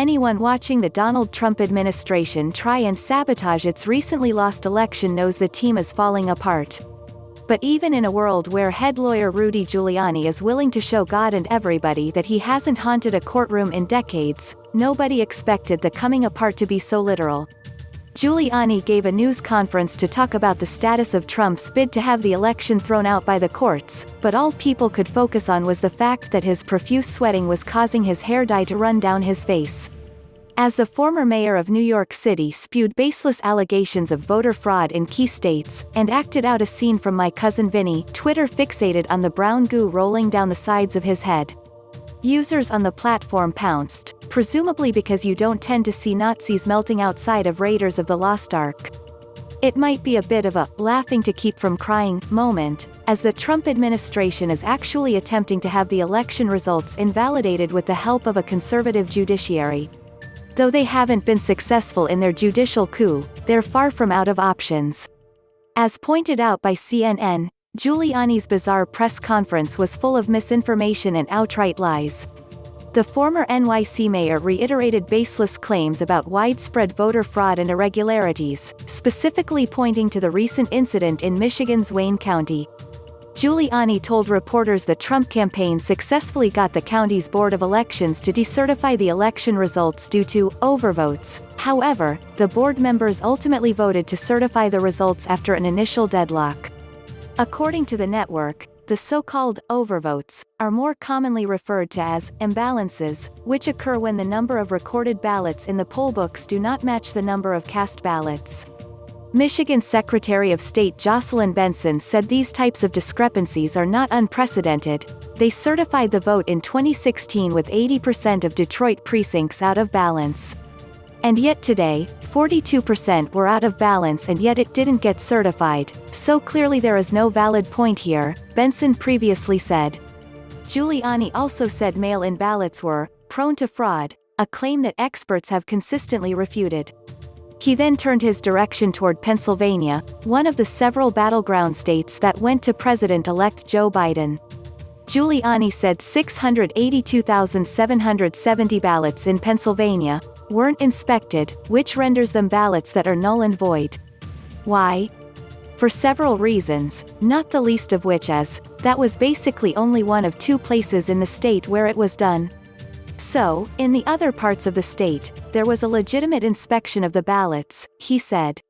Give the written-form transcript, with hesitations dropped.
anyone watching the Donald Trump administration try and sabotage its recently lost election knows the team is falling apart. But even in a world where head lawyer Rudy Giuliani is willing to show God and everybody that he hasn't haunted a courtroom in decades, nobody expected the coming apart to be so literal. Giuliani gave a news conference to talk about the status of Trump's bid to have the election thrown out by the courts, but all people could focus on was the fact that his profuse sweating was causing his hair dye to run down his face. As the former mayor of New York City spewed baseless allegations of voter fraud in key states, and acted out a scene from My Cousin Vinny, Twitter fixated on the brown goo rolling down the sides of his head. Users on the platform pounced, presumably because you don't tend to see Nazis melting outside of Raiders of the Lost Ark. It might be a bit of a laughing to keep from crying moment, as the Trump administration is actually attempting to have the election results invalidated with the help of a conservative judiciary. Though they haven't been successful in their judicial coup, they're far from out of options. As pointed out by CNN, Giuliani's bizarre press conference was full of misinformation and outright lies. The former NYC mayor reiterated baseless claims about widespread voter fraud and irregularities, specifically pointing to the recent incident in Michigan's Wayne County. Giuliani told reporters the Trump campaign successfully got the county's Board of Elections to decertify the election results due to overvotes. However, the board members ultimately voted to certify the results after an initial deadlock. According to the network, the so-called overvotes are more commonly referred to as imbalances, which occur when the number of recorded ballots in the poll books do not match the number of cast ballots. Michigan Secretary of State Jocelyn Benson said these types of discrepancies are not unprecedented. They certified the vote in 2016 with 80% of Detroit precincts out of balance. And yet today, 42% were out of balance and yet it didn't get certified, so clearly there is no valid point here, Benson previously said. Giuliani also said mail-in ballots were prone to fraud, a claim that experts have consistently refuted. He then turned his direction toward Pennsylvania, one of the several battleground states that went to President-elect Joe Biden. Giuliani said 682,770 ballots in Pennsylvania weren't inspected, which renders them ballots that are null and void. Why? For several reasons, not the least of which is, that was basically only one of 2 places in the state where it was done. So, in the other parts of the state, there was a legitimate inspection of the ballots, he said.